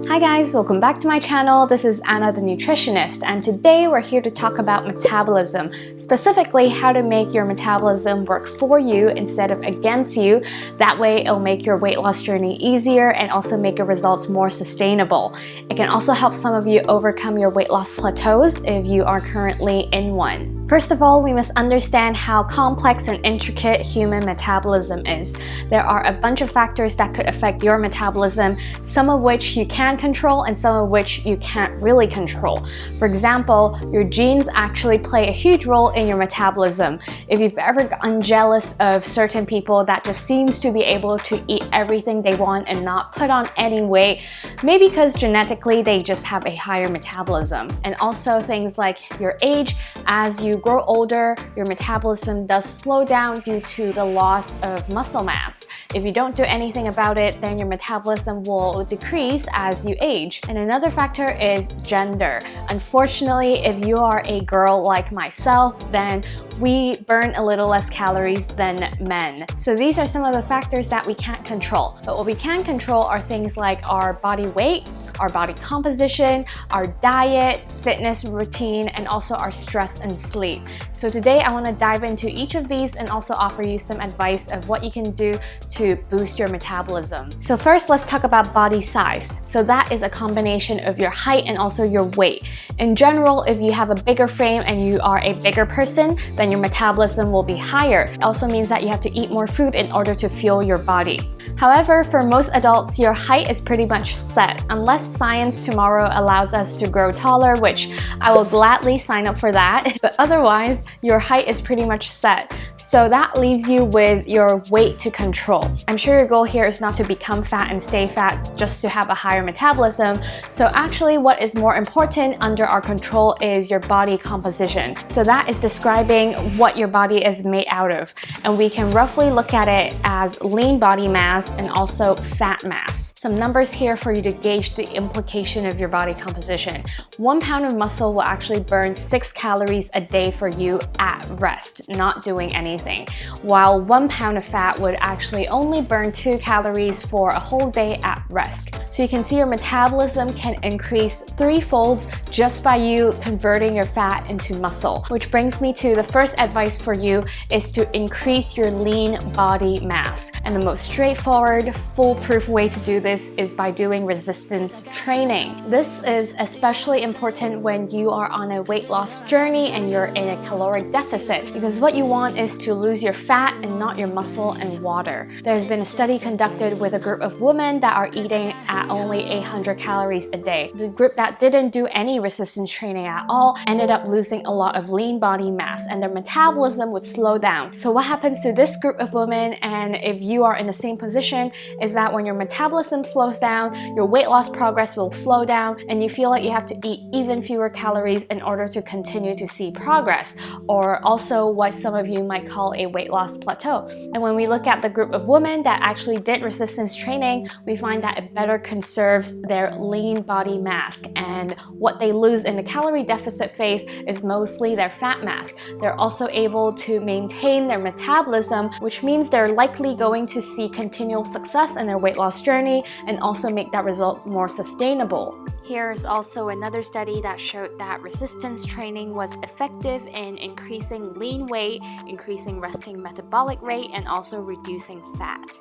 Hi guys, welcome back to my channel. This is Anna the nutritionist, and today we're here to talk about metabolism, specifically how to make your metabolism work for you instead of against you. That way it'll make your weight loss journey easier and also make your results more sustainable. It can also help some of you overcome your weight loss plateaus if you are currently in one. First of all, we must understand how complex and intricate human metabolism is. There are a bunch of factors that could affect your metabolism, some of which you can control and some of which you can't really control. For example, your genes actually play a huge role in your metabolism. If you've ever gotten jealous of certain people that just seems to be able to eat everything they want and not put on any weight, maybe because genetically they just have a higher metabolism. And also things like your age. As you grow older, your metabolism does slow down due to the loss of muscle mass. If you don't do anything about it, then your metabolism will decrease as you age. And another factor is gender. Unfortunately, if you are a girl like myself, then we burn a little less calories than men. So these are some of the factors that we can't control. But what we can control are things like our body weight, our body composition, our diet, fitness routine, and also our stress and sleep. So today I want to dive into each of these and also offer you some advice of what you can do to boost your metabolism. So first, let's talk about body size. So that is a combination of your height and also your weight. In general, if you have a bigger frame and you are a bigger person, then your metabolism will be higher. It also means that you have to eat more food in order to fuel your body. However, for most adults, your height is pretty much set, unless science tomorrow allows us to grow taller, which I will gladly sign up for that. But otherwise, your height is pretty much set. So that leaves you with your weight to control. I'm sure your goal here is not to become fat and stay fat just to have a higher metabolism. So actually what is more important under our control is your body composition. So that is describing what your body is made out of. And we can roughly look at it as lean body mass and also fat mass. Some numbers here for you to gauge the implication of your body composition. 1 pound of muscle will actually burn 6 calories a day for you at rest, not doing anything, while 1 pound of fat would actually only burn 2 calories for a whole day at rest. So you can see your metabolism can increase 3-fold just by you converting your fat into muscle. Which brings me to the first advice for you is to increase your lean body mass. And the most straightforward, foolproof way to do this is by doing resistance training. This is especially important when you are on a weight loss journey and you're in a caloric deficit, because what you want is to lose your fat and not your muscle and water. There's been a study conducted with a group of women that are eating at only 800 calories a day. The group that didn't do any resistance training at all ended up losing a lot of lean body mass and their metabolism would slow down. So what happens to this group of women, and if you are in the same position, is that when your metabolism slows down, your weight loss progress will slow down and you feel like you have to eat even fewer calories in order to continue to see progress, or also what some of you might call a weight loss plateau. And when we look at the group of women that actually did resistance training, we find that it better conserves their lean body mass, and what they lose in the calorie deficit phase is mostly their fat mass. They're also able to maintain their metabolism, which means they're likely going to see continual success in their weight loss journey and also make that result more sustainable. Here's also another study that showed that resistance training was effective in increasing lean weight, increasing resting metabolic rate, and also reducing fat.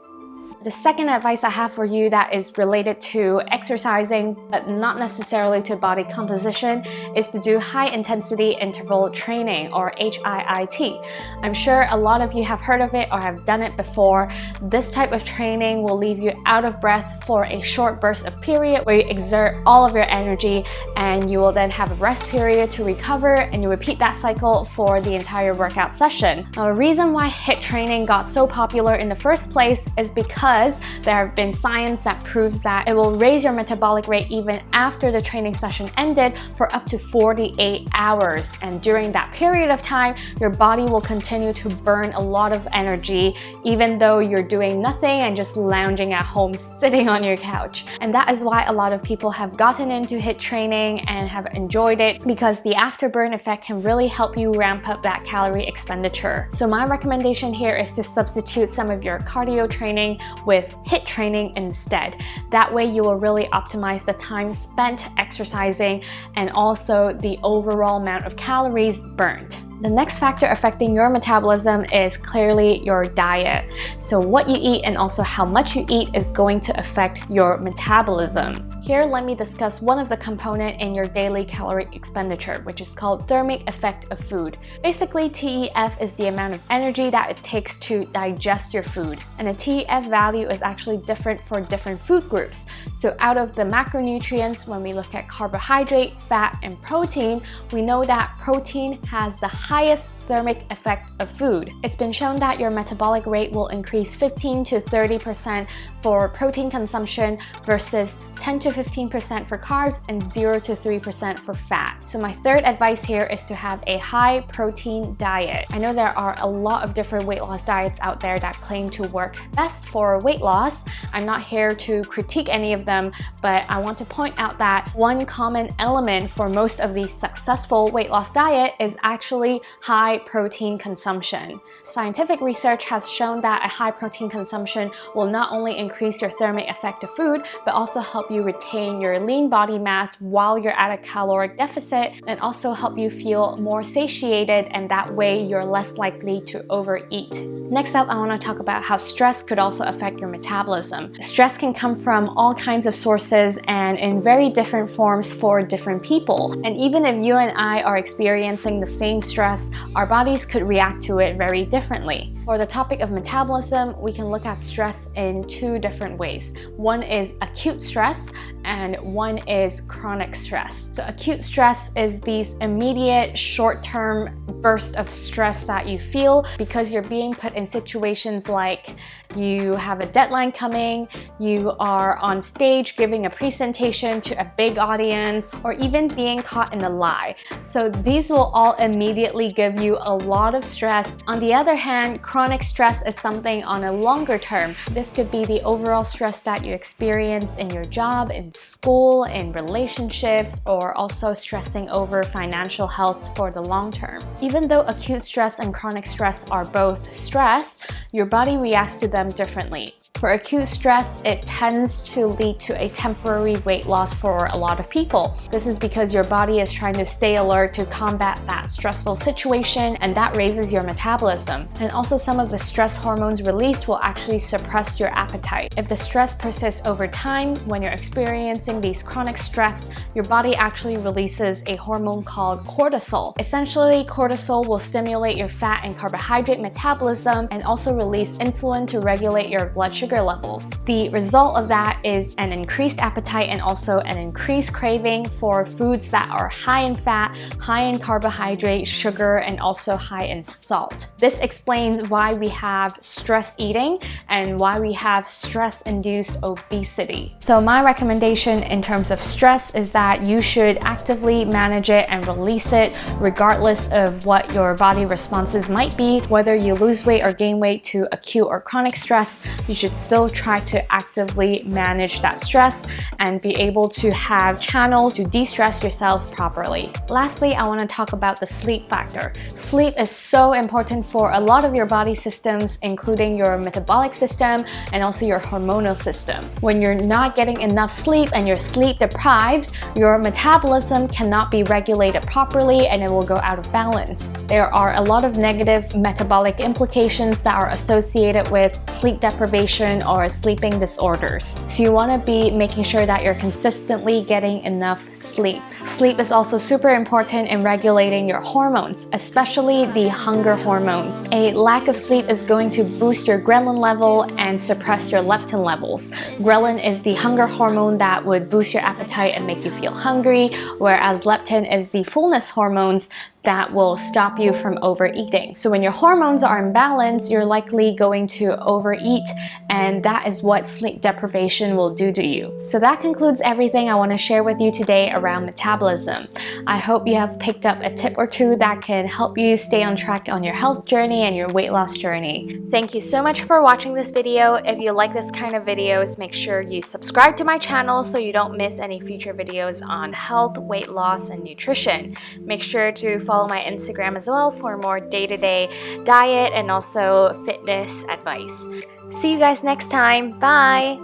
The second advice I have for you that is related to exercising, but not necessarily to body composition, is to do high intensity interval training, or HIIT. I'm sure a lot of you have heard of it or have done it before. This type of training will leave you out of breath for a short burst of period where you exert all of your energy, and you will then have a rest period to recover, and you repeat that cycle for the entire workout session. Now, the reason why HIIT training got so popular in the first place is because there have been science that proves that it will raise your metabolic rate even after the training session ended for up to 48 hours. And during that period of time, your body will continue to burn a lot of energy even though you're doing nothing and just lounging at home, sitting on your couch. And that is why a lot of people have gotten into HIIT training and have enjoyed it, because the afterburn effect can really help you ramp up that calorie expenditure. So my recommendation here is to substitute some of your cardio training with HIIT training instead. That way you will really optimize the time spent exercising and also the overall amount of calories burned. The next factor affecting your metabolism is clearly your diet. So what you eat and also how much you eat is going to affect your metabolism. Here, let me discuss one of the components in your daily calorie expenditure, which is called thermic effect of food. Basically, TEF is the amount of energy that it takes to digest your food. And the TEF value is actually different for different food groups. So out of the macronutrients, when we look at carbohydrate, fat, and protein, we know that protein has the highest thermic effect of food. It's been shown that your metabolic rate will increase 15 to 30% for protein consumption versus 10 to 15% for carbs and 0 to 3% for fat. So my third advice here is to have a high protein diet. I know there are a lot of different weight loss diets out there that claim to work best for weight loss. I'm not here to critique any of them, but I want to point out that one common element for most of these successful weight loss diet is actually high protein consumption. Scientific research has shown that a high protein consumption will not only increase your thermic effect of food, but also help you retain your lean body mass while you're at a caloric deficit, and also help you feel more satiated, and that way you're less likely to overeat. Next up, I want to talk about how stress could also affect your metabolism. Stress can come from all kinds of sources and in very different forms for different people. And even if you and I are experiencing the same stress, our bodies could react to it very differently. For the topic of metabolism, we can look at stress in two different ways. One is acute stress and one is chronic stress. So acute stress is these immediate short-term bursts of stress that you feel because you're being put in situations like you have a deadline coming, you are on stage giving a presentation to a big audience, or even being caught in a lie. So these will all immediately give you a lot of stress. On the other hand, chronic stress is something on a longer term. This could be the overall stress that you experience in your job, in school, in relationships, or also stressing over financial health for the long term. Even though acute stress and chronic stress are both stress, your body reacts to them differently. For acute stress, it tends to lead to a temporary weight loss for a lot of people. This is because your body is trying to stay alert to combat that stressful situation, and that raises your metabolism. And also some of the stress hormones released will actually suppress your appetite. If the stress persists over time, when you're experiencing these chronic stress, your body actually releases a hormone called cortisol. Essentially, cortisol will stimulate your fat and carbohydrate metabolism and also release insulin to regulate your blood sugar levels. The result of that is an increased appetite and also an increased craving for foods that are high in fat, high in carbohydrate, sugar, and also high in salt. This explains why we have stress eating and why we have stress-induced obesity. So my recommendation in terms of stress is that you should actively manage it and release it regardless of what your body responses might be. Whether you lose weight or gain weight to acute or chronic stress, you should still try to actively manage that stress and be able to have channels to de-stress yourself properly. Lastly, I want to talk about the sleep factor. Sleep is so important for a lot of your body systems, including your metabolic system and also your hormonal system. When you're not getting enough sleep and you're sleep deprived, your metabolism cannot be regulated properly and it will go out of balance. There are a lot of negative metabolic implications that are associated with sleep deprivation or sleeping disorders. So you want to be making sure that you're consistently getting enough sleep. Sleep is also super important in regulating your hormones, especially the hunger hormones. A lack of sleep is going to boost your ghrelin level and suppress your leptin levels. Ghrelin is the hunger hormone that would boost your appetite and make you feel hungry, whereas leptin is the fullness hormones that will stop you from overeating. So when your hormones are imbalanced, you're likely going to overeat, and that is what sleep deprivation will do to you. So that concludes everything I want to share with you today around metabolism. I hope you have picked up a tip or two that can help you stay on track on your health journey and your weight loss journey. Thank you so much for watching this video. If you like this kind of videos, make sure you subscribe to my channel so you don't miss any future videos on health, weight loss, and nutrition. Make sure to follow my Instagram as well for more day-to-day diet and also fitness advice. See you guys next time. Bye!